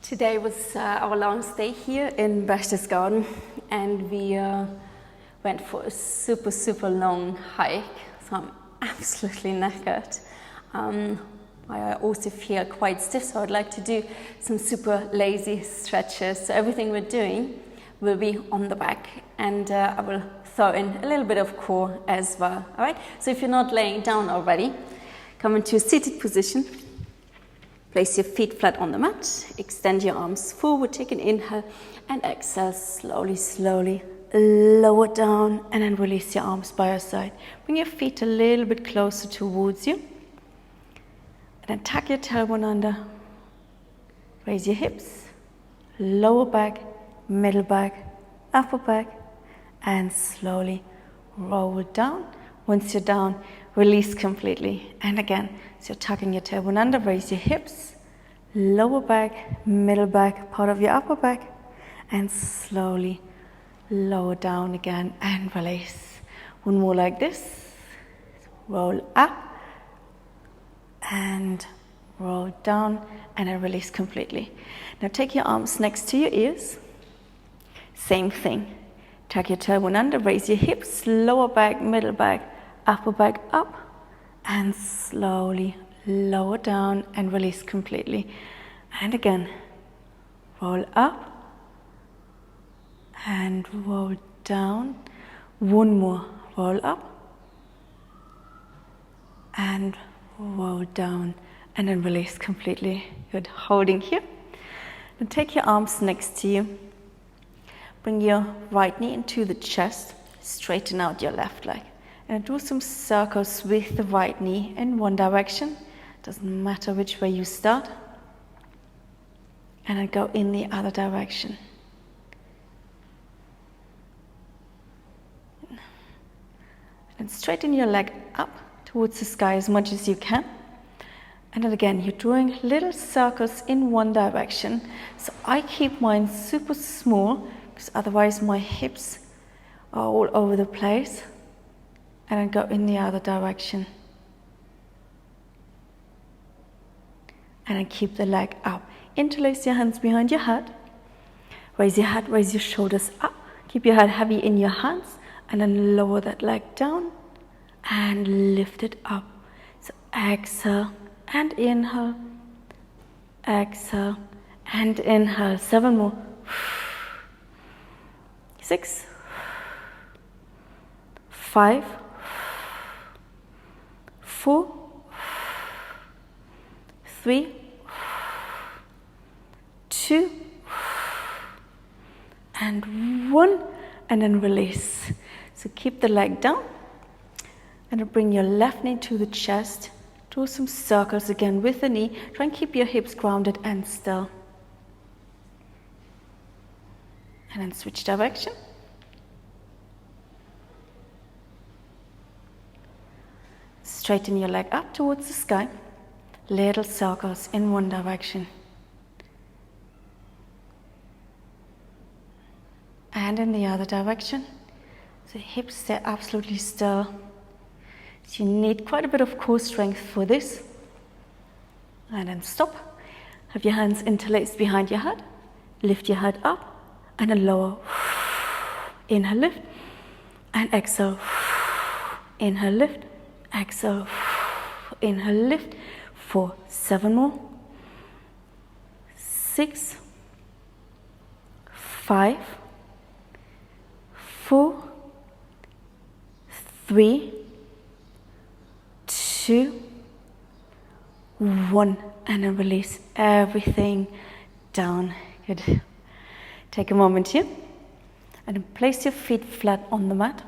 Today was our last day here in Berchtesgaden, and we went for a super long hike, so I'm absolutely knackered. I also feel quite stiff, so I'd like to do some super lazy stretches. So everything we're doing will be on the back, and I will throw in a little bit of core as well. All right, so if you're not laying down already, come into a seated position. Place your feet flat on the mat, extend your arms forward, take an inhale, and exhale slowly, lower down, and then release your arms by your side. Bring your feet a little bit closer towards you, and then tuck your tailbone under, raise your hips, lower back, middle back, upper back, and slowly roll down. Once you're down, release completely. And again, so you're tucking your tailbone under, raise your hips, lower back, middle back, part of your upper back, and slowly lower down again and release. One more like this. Roll up and roll down, and then release completely. Now take your arms next to your ears. Same thing. Tuck your tailbone under, raise your hips, lower back, middle back, upper back up, and slowly lower down and release completely. And again, roll up and roll down. One more, roll up and roll down, and then release completely. Good, holding here. Now take your arms next to you. Bring your right knee into the chest, straighten out your left leg. And do some circles with the right knee in one direction. Doesn't matter which way you start. And then go in the other direction. And straighten your leg up towards the sky as much as you can. And then again, you're drawing little circles in one direction. So I keep mine super small, because otherwise my hips are all over the place. And then go in the other direction. And then keep the leg up. Interlace your hands behind your head. Raise your head, raise your shoulders up. Keep your head heavy in your hands. And then lower that leg down. And lift it up. So exhale and inhale. Exhale and inhale. 7 more. 6. 5. 4, 3, 2, and 1, and then release. So keep the leg down, and bring your left knee to the chest. Do some circles again with the knee. Try and keep your hips grounded and still. And then switch direction. Straighten your leg up towards the sky. Little circles in one direction. And in the other direction. So hips stay absolutely still. So you need quite a bit of core strength for this. And then stop. Have your hands interlaced behind your head. Lift your head up and then lower. Inhale, lift. And exhale. Inhale, lift. Exhale, inhale, lift. 4, 7 more. 6, 5, 4, 3, 2, 1, and then release everything down. Good. Take a moment here, and then place your feet flat on the mat.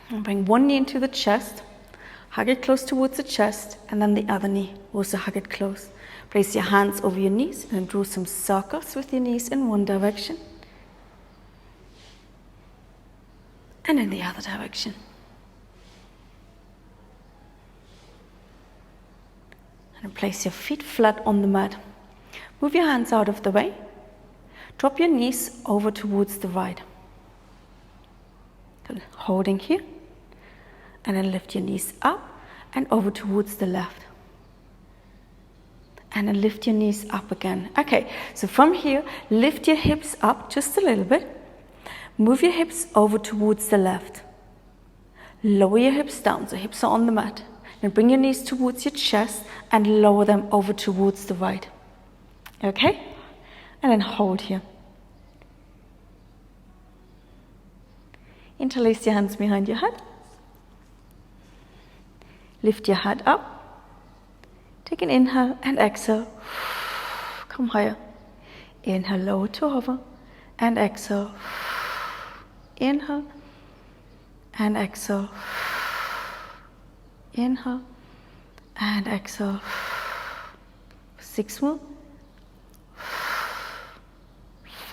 And bring one knee into the chest, hug it close towards the chest, and then the other knee, also hug it close. Place your hands over your knees and draw some circles with your knees in one direction. And in the other direction. And then place your feet flat on the mat. Move your hands out of the way. Drop your knees over towards the right. Good. Holding here. And then lift your knees up and over towards the left. and then lift your knees up again. Okay, so from here, lift your hips up just a little bit. Move your hips over towards the left. Lower your hips down, so hips are on the mat. Then bring your knees towards your chest and lower them over towards the right. Okay? And then hold here. Interlace your hands behind your head. Lift your head up. Take an inhale and exhale. Come higher. Inhale, lower to hover. And exhale. Inhale. And exhale. Inhale. And exhale. 6 more.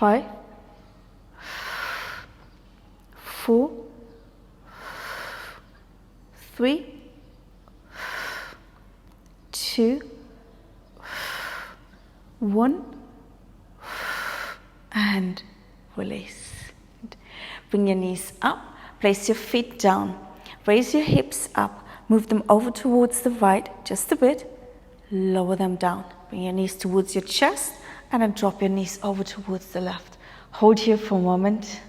5. 4. 3. 2, 1, and release. Bring your knees up, place your feet down, raise your hips up, move them over towards the right just a bit, lower them down. Bring your knees towards your chest and then drop your knees over towards the left. Hold here for a moment.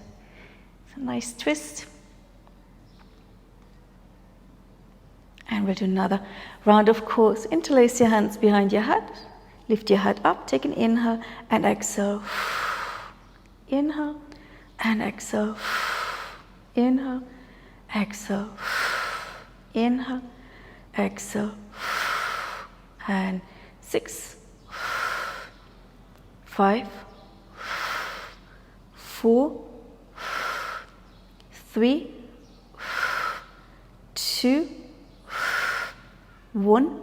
It's a nice twist. And we'll do another round of course. Interlace your hands behind your head. Lift your head up. Take an inhale and exhale. Inhale and exhale. Inhale, exhale. Inhale, exhale. And 6, 5, 4, 3, 2, 1,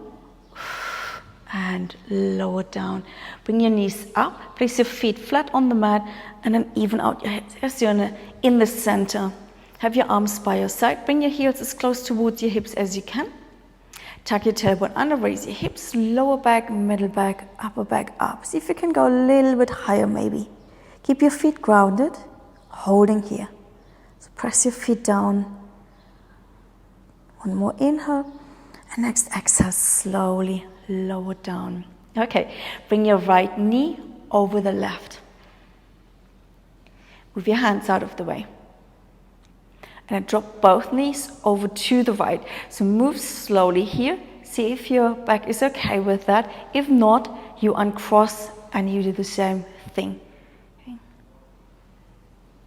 and lower down. Bring your knees up, place your feet flat on the mat, and then even out your hips as you're in the center. Have your arms by your side. Bring your heels as close towards your hips as you can. Tuck your tailbone under, raise your hips, lower back, middle back, upper back up. See if you can go a little bit higher maybe. Keep your feet grounded, holding here. So press your feet down. One more inhale. And next exhale, slowly lower down. Okay, bring your right knee over the left. Move your hands out of the way. And then drop both knees over to the right. So move slowly here. See if your back is okay with that. If not, you uncross and you do the same thing. Okay.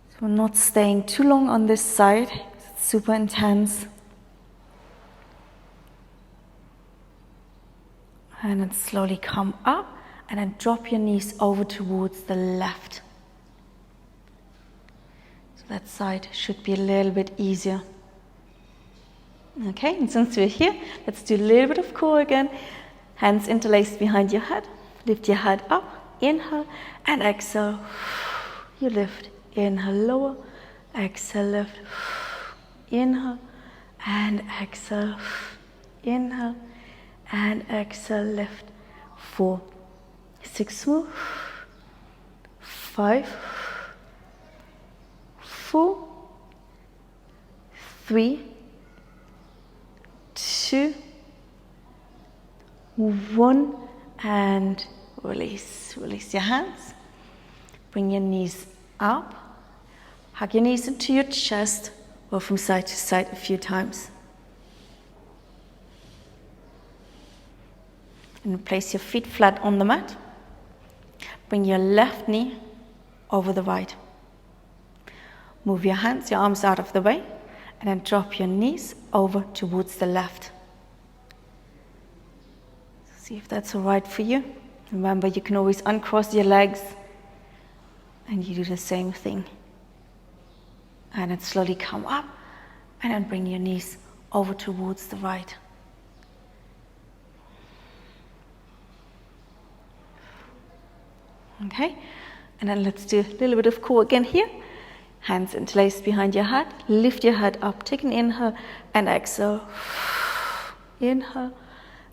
So we're not staying too long on this side. It's super intense. And then slowly come up and then drop your knees over towards the left. So that side should be a little bit easier. Okay, and since we're here, let's do a little bit of core again. Hands interlaced behind your head. Lift your head up. Inhale and exhale. You lift. Inhale, lower. Exhale, lift. Inhale and exhale. Inhale. And exhale, lift. 4, 6 more. 5, 4, 3, 2, 1, and release. Release your hands. Bring your knees up. Hug your knees into your chest, or from side to side a few times. And place your feet flat on the mat. Bring your left knee over the right. Move your hands, your arms out of the way, and then drop your knees over towards the left. See if that's all right for you. Remember, you can always uncross your legs, and you do the same thing. And then slowly come up, and then bring your knees over towards the right. Okay, and then let's do a little bit of core again here. Hands interlaced behind your head. Lift your head up. Take an inhale and exhale. Inhale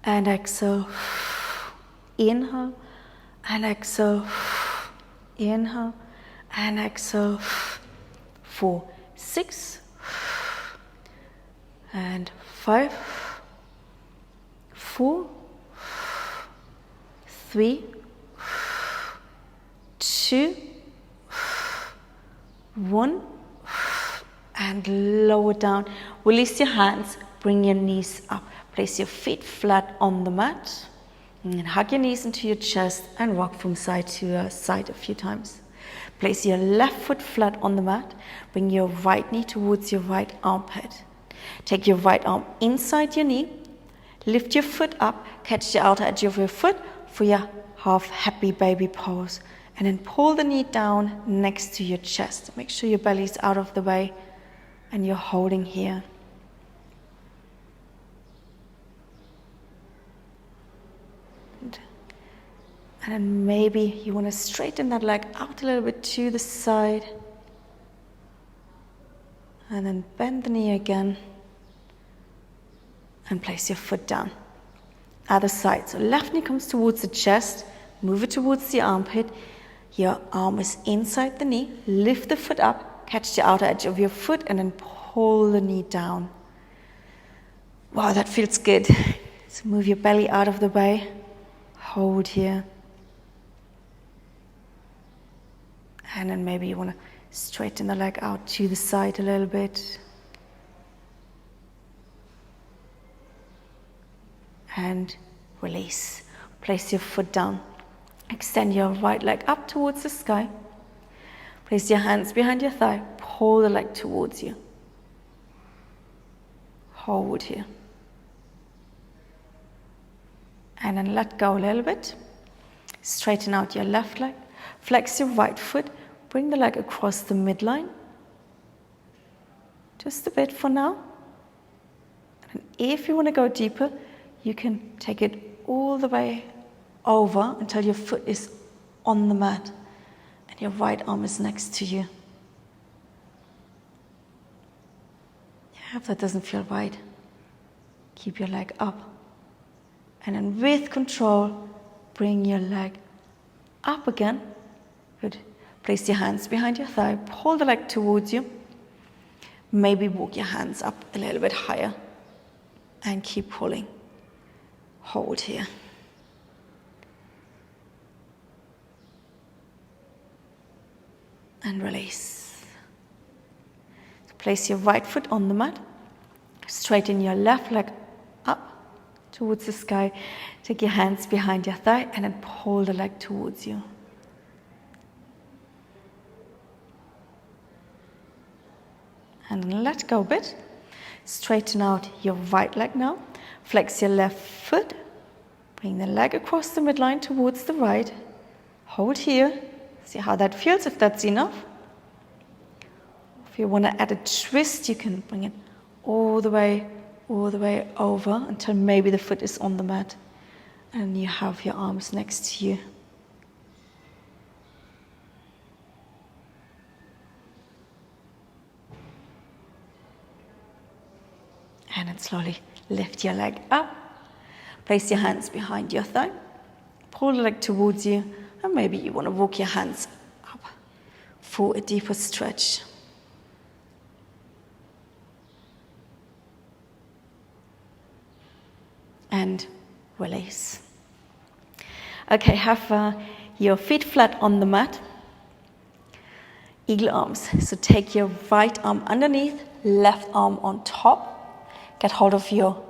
and exhale. Inhale and exhale. Inhale and exhale. 4, 6 and 5, 4, 3, 2, 1, and lower down. Release your hands, bring your knees up. Place your feet flat on the mat. And hug your knees into your chest and rock from side to side a few times. Place your left foot flat on the mat. Bring your right knee towards your right armpit. Take your right arm inside your knee. Lift your foot up. Catch the outer edge of your foot for your half happy baby pose. And then pull the knee down next to your chest. Make sure your belly is out of the way and you're holding here. And then maybe you want to straighten that leg out a little bit to the side. And then bend the knee again. And place your foot down. Other side. So left knee comes towards the chest. Move it towards the armpit. Your arm is inside the knee. Lift the foot up. Catch the outer edge of your foot and then pull the knee down. Wow, that feels good. So move your belly out of the way. Hold here. And then maybe you want to straighten the leg out to the side a little bit. And release. Place your foot down. Extend your right leg up towards the sky. Place your hands behind your thigh. Pull the leg towards you. Hold here. And then let go a little bit. Straighten out your left leg. Flex your right foot. Bring the leg across the midline. Just a bit for now. And if you want to go deeper, you can take it all the way over until your foot is on the mat and your right arm is next to you. Yeah, if that doesn't feel right, keep your leg up. And then with control, bring your leg up again. Good. Place your hands behind your thigh. Pull the leg towards you. Maybe walk your hands up a little bit higher. And keep pulling. Hold here. And release. Place your right foot on the mat. Straighten your left leg up towards the sky. Take your hands behind your thigh and then pull the leg towards you. And then let go a bit. Straighten out your right leg now. Flex your left foot. Bring the leg across the midline towards the right. Hold here. See how that feels, if that's enough. If you want to add a twist, you can bring it all the way over until maybe the foot is on the mat. And you have your arms next to you. And then slowly lift your leg up. Place your hands behind your thigh. Pull the leg towards you. And maybe you want to walk your hands up for a deeper stretch. And release. Okay, have your feet flat on the mat. Eagle arms. So take your right arm underneath, left arm on top. Get hold of your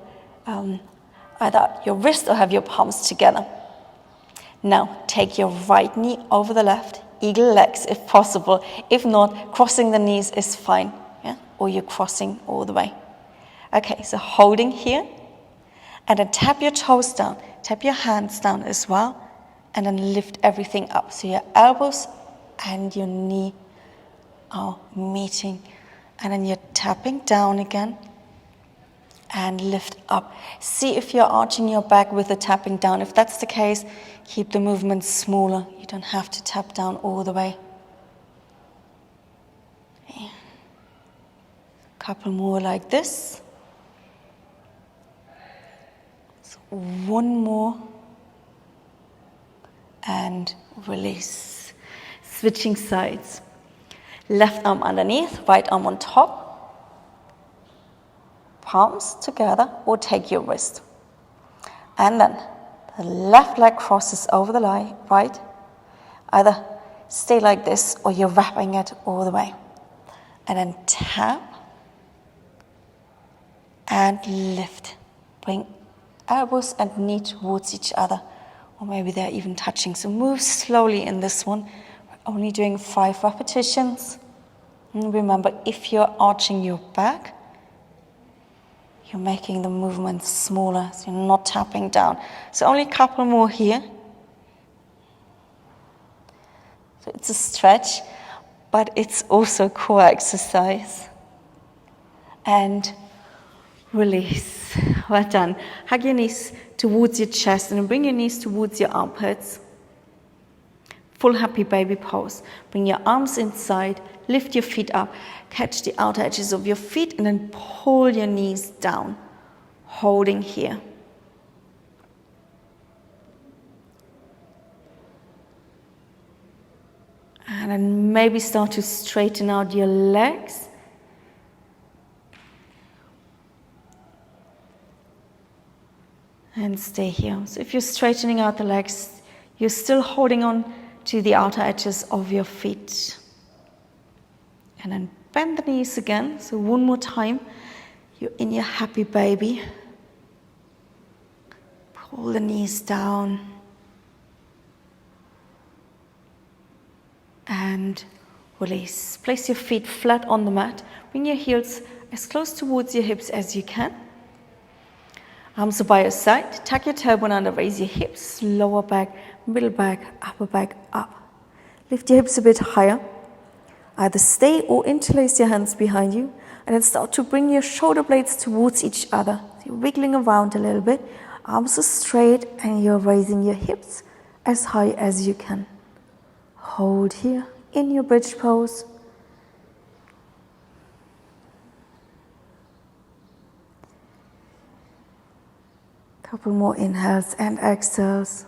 either your wrist or have your palms together. Now take your right knee over the left, eagle legs if possible. If not, crossing the knees is fine. Yeah? Or you're crossing all the way. Okay, so holding here. And then tap your toes down. Tap your hands down as well. And then lift everything up. So your elbows and your knee are meeting. And then you're tapping down again. And lift up. See if you're arching your back with the tapping down. If that's the case, keep the movement smaller. You don't have to tap down all the way. Okay. Couple more like this. So one more. And release. Switching sides. Left arm underneath, right arm on top. Palms together or take your wrist. And then The left leg crosses over the right. Either stay like this or you're wrapping it all the way. And then tap and lift. Bring elbows and knee towards each other. Or maybe they're even touching. So move slowly in this one. We're only doing 5 repetitions. And remember, if you're arching your back, you're making the movement smaller, so you're not tapping down. So only a couple more here. So it's a stretch, but it's also a core exercise. And release. Well done. Hug your knees towards your chest and bring your knees towards your armpits. Full happy baby pose. Bring your arms inside, lift your feet up, catch the outer edges of your feet and then pull your knees down, holding here. And then maybe start to straighten out your legs. And stay here. So if you're straightening out the legs, you're still holding on to the outer edges of your feet. And then bend the knees again. So one more time. You're in your happy baby. Pull the knees down. And release. Place your feet flat on the mat. Bring your heels as close towards your hips as you can. Arms are by your side. Tuck your tailbone under, raise your hips, lower back, middle back, upper back, up. Lift your hips a bit higher. Either stay or interlace your hands behind you. And then start to bring your shoulder blades towards each other. So you're wiggling around a little bit. Arms are straight and you're raising your hips as high as you can. Hold here in your bridge pose. Couple more inhales and exhales.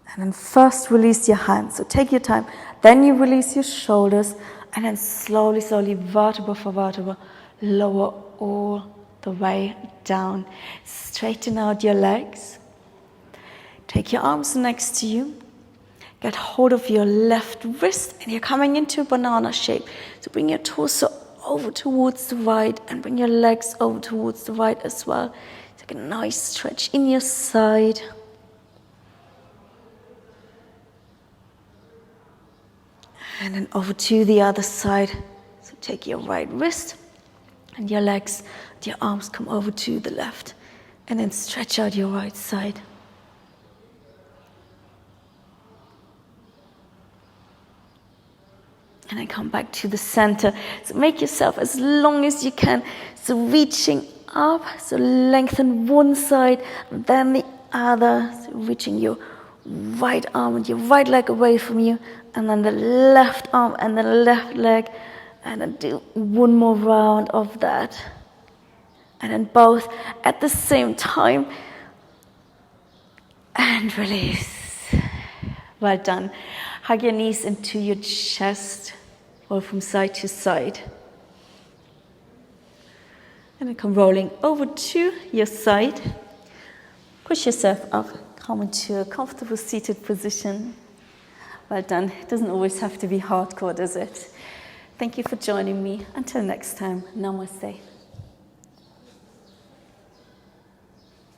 And then first release your hands. So take your time. Then you release your shoulders. And then slowly, vertebra for vertebra, lower all the way down. Straighten out your legs. Take your arms next to you. Get hold of your left wrist. And you're coming into a banana shape. So bring your torso over towards the right and bring your legs over towards the right as well. Take a nice stretch in your side. And then over to the other side. So take your right wrist and your legs, your arms come over to the left. And then stretch out your right side. And then come back to the center. So make yourself as long as you can. So reaching up, so lengthen one side, and then the other. So reaching your right arm and your right leg away from you, and then the left arm and the left leg. And then do one more round of that. And then both at the same time. And release. Well done. Hug your knees into your chest, roll from side to side. And then come rolling over to your side. Push yourself up, come into a comfortable seated position. Well done. It doesn't always have to be hardcore, does it? Thank you for joining me. Until next time, namaste.